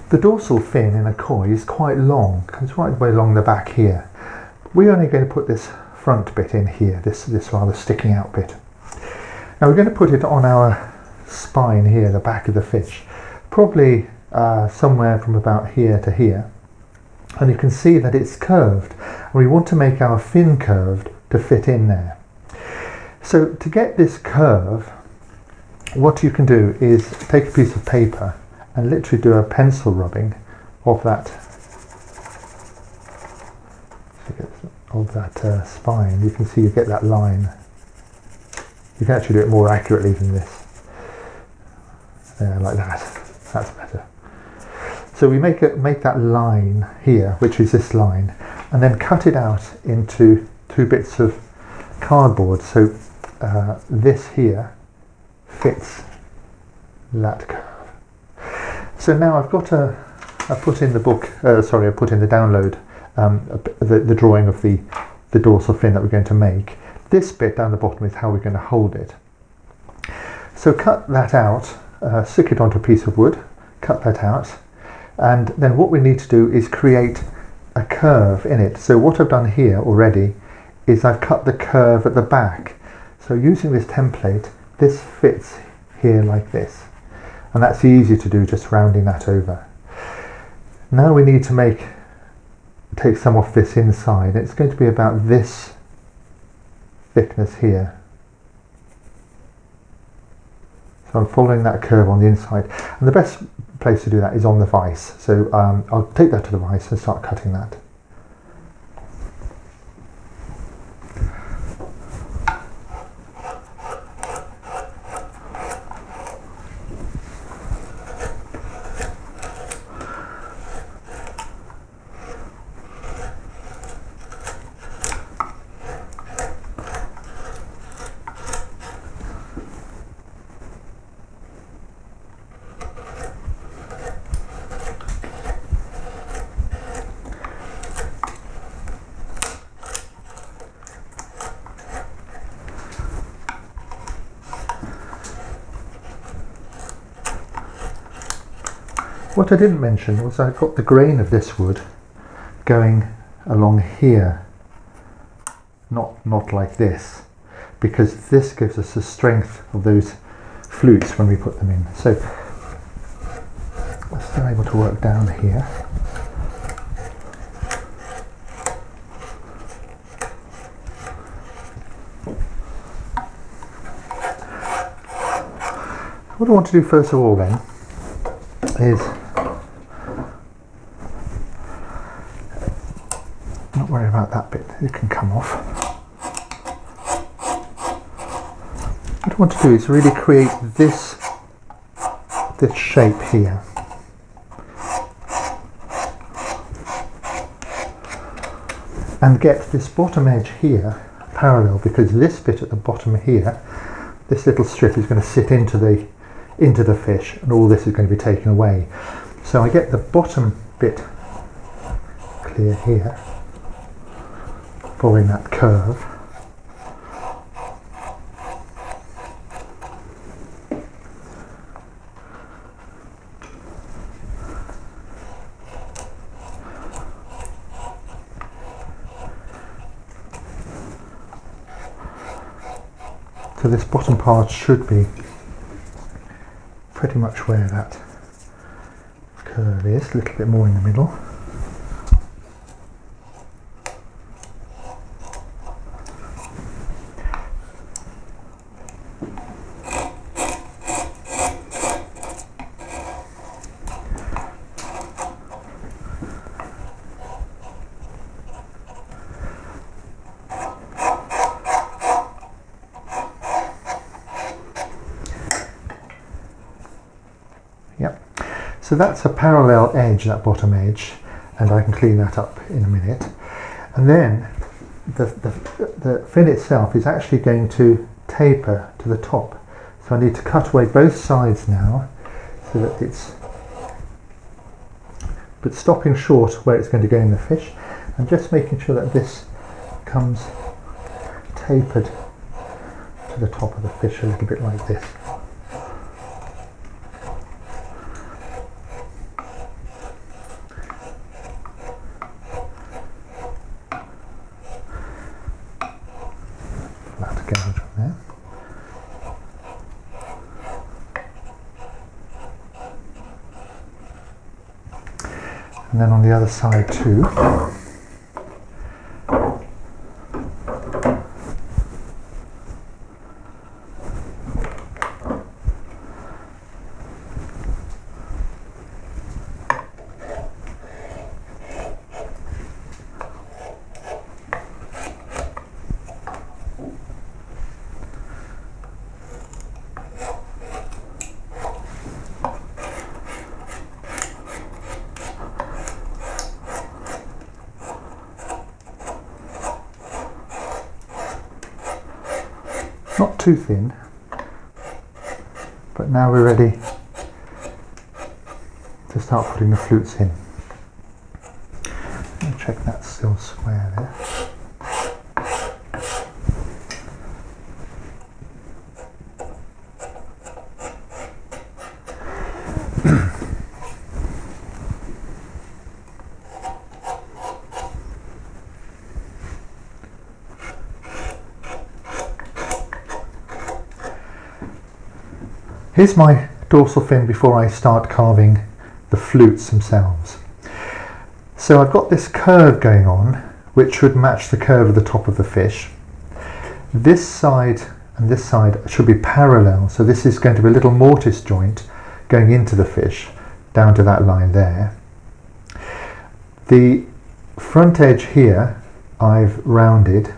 The dorsal fin in a koi is quite long, comes right the way along the back here. We're only going to put this front bit in here, this rather sticking out bit. Now we're going to put it on our spine here, the back of the fish, probably somewhere from about here to here. And you can see that it's curved, and we want to make our fin curved to fit in there. So to get this curve, what you can do is take a piece of paper and literally do a pencil rubbing of that spine. You can see you get that line. You can actually do it more accurately than this. Like that. That's better. So we make that line here, which is this line, and then cut it out into 2 bits of cardboard. So this here fits that curve. So now I've got I put in the book, I put in the download the drawing of the dorsal fin that we're going to make. This bit down the bottom is how we're going to hold it. So cut that out, stick it onto a piece of wood, cut that out, and then what we need to do is create a curve in it. So what I've done here already is I've cut the curve at the back. So using this template, this fits here like this. And that's easy to do, just rounding that over. Now we need to take some off this inside. It's going to be about this thickness here. So I'm following that curve on the inside. And the best place to do that is on the vise. So I'll take that to the vise and start cutting that. What I didn't mention was I've got the grain of this wood going along here, not like this, because this gives us the strength of those flutes when we put them in. So we're still able to work down here. What I want to do first of all then is not worry about that bit, it can come off. What I want to do is really create this shape here. And get this bottom edge here parallel, because this bit at the bottom here, this little strip is going to sit into the fish, and all this is going to be taken away. So I get the bottom bit clear here, following that curve. So this bottom part should be pretty much where that curve is, a little bit more in the middle. So that's a parallel edge, that bottom edge, and I can clean that up in a minute. And then the fin itself is actually going to taper to the top. So I need to cut away both sides now, so that but stopping short where it's going to go in the fish, and just making sure that this comes tapered to the top of the fish a little bit like this. and then on the other side too. Not too thin, but now we're ready to start putting the flutes in. I'll check that's still square there. Here's my dorsal fin before I start carving the flutes themselves. So I've got this curve going on, which should match the curve of the top of the fish. This side and this side should be parallel, so this is going to be a little mortise joint going into the fish, down to that line there. The front edge here I've rounded,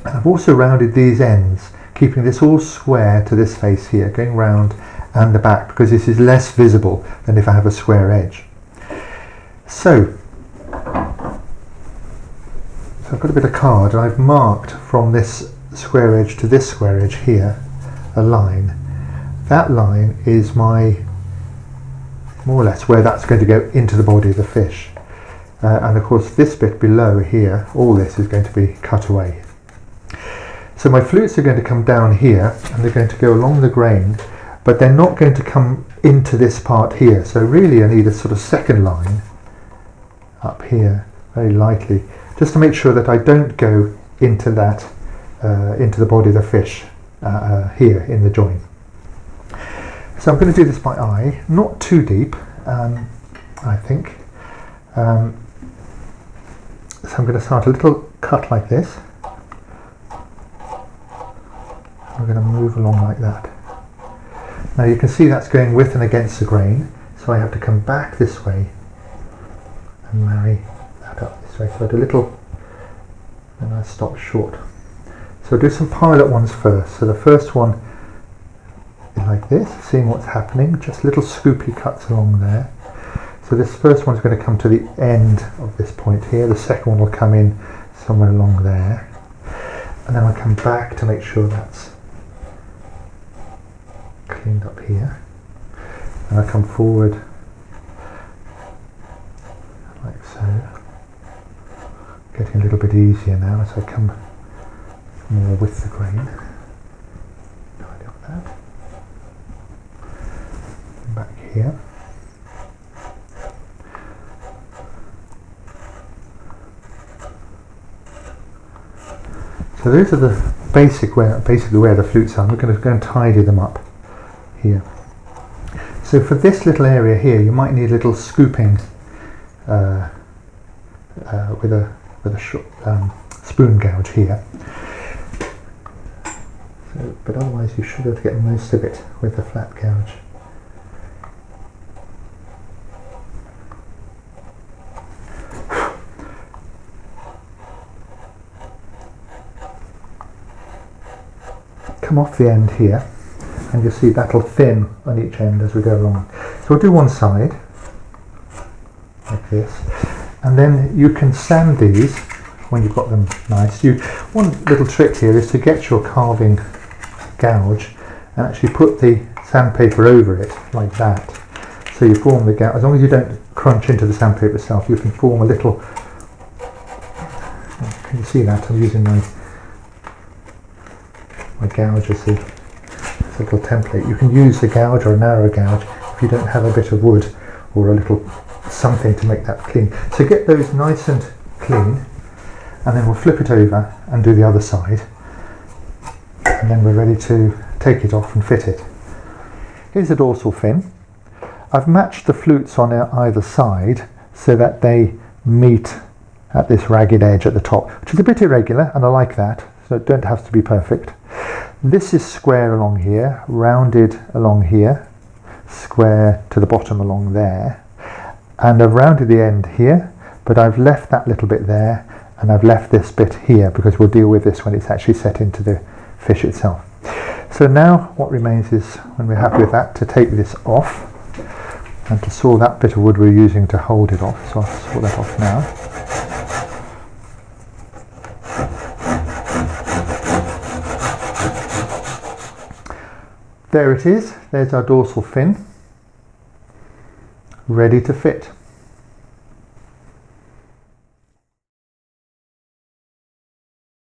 and I've also rounded these ends, keeping this all square to this face here, going round and the back, because this is less visible than if I have a square edge. So I've got a bit of card, and I've marked from this square edge to this square edge here a line. That line is my, more or less, where that's going to go into the body of the fish. And of course this bit below here, all this is going to be cut away. So my flutes are going to come down here, and they're going to go along the grain, but they're not going to come into this part here. So really I need a sort of second line up here, very lightly, just to make sure that I don't go into that, into the body of the fish here in the join. So I'm going to do this by eye, not too deep, I think. So I'm going to start a little cut like this. We're going to move along like that. Now you can see that's going with and against the grain, so I have to come back this way and marry that up this way. So I do a little, and I stop short. So I'll do some pilot ones first. So the first one is like this, seeing what's happening, just little scoopy cuts along there. So this first one's going to come to the end of this point here, the second one will come in somewhere along there, and then I'll come back to make sure that's cleaned up here, and I come forward like so, getting a little bit easier now as I come more with the grain. Tidy up that. Back here. So those are the basically where the flutes are. I'm going to go and tidy them up here. So for this little area here, you might need a little scooping with a short, spoon gouge here. So, but otherwise you should be able to get most of it with the flat gouge. Come off the end here, and you'll see that'll thin on each end as we go along. So we'll do one side like this, and then you can sand these when you've got them nice. One little trick here is to get your carving gouge and actually put the sandpaper over it like that. So you form the gouge. As long as you don't crunch into the sandpaper itself, you can form a little. Can you see that? I'm using my gouge as a little template. You can use a gouge or a narrow gouge if you don't have a bit of wood or a little something to make that clean. So get those nice and clean, and then we'll flip it over and do the other side, and then we're ready to take it off and fit it. Here's the dorsal fin. I've matched the flutes on either side so that they meet at this ragged edge at the top, which is a bit irregular, and I like that, so it don't have to be perfect. This is square along here, rounded along here, square to the bottom along there, and I've rounded the end here, but I've left that little bit there, and I've left this bit here because we'll deal with this when it's actually set into the fish itself. So now what remains is, when we're happy with that, to take this off and to saw that bit of wood we're using to hold it off. So I'll saw that off now. There it is, there's our dorsal fin, ready to fit.